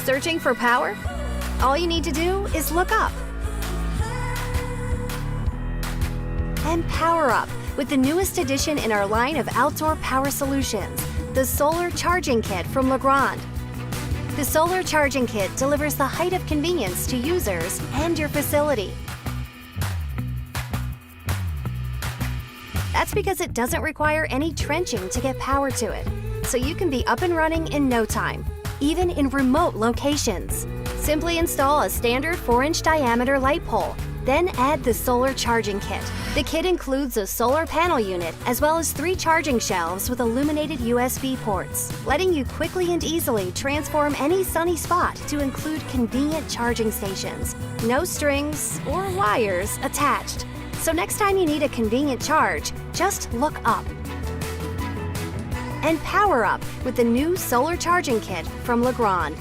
Searching for power? All you need to do is look up. And power up with the newest addition in our line of outdoor power solutions, the Solar Charging Kit from Legrand. The Solar Charging Kit delivers the height of convenience to users and your facility. That's because it doesn't require any trenching to get power to it, so you can be up and running in no time, even in remote locations. Simply install a standard 4-inch diameter light pole, then add the Solar Charging Kit. The kit includes a solar panel unit as well as 3 charging shelves with illuminated USB ports, letting you quickly and easily transform any sunny spot to include convenient charging stations. No strings or wires attached. So next time you need a convenient charge, just look up. And power up with the new Solar Charging Kit from Legrand.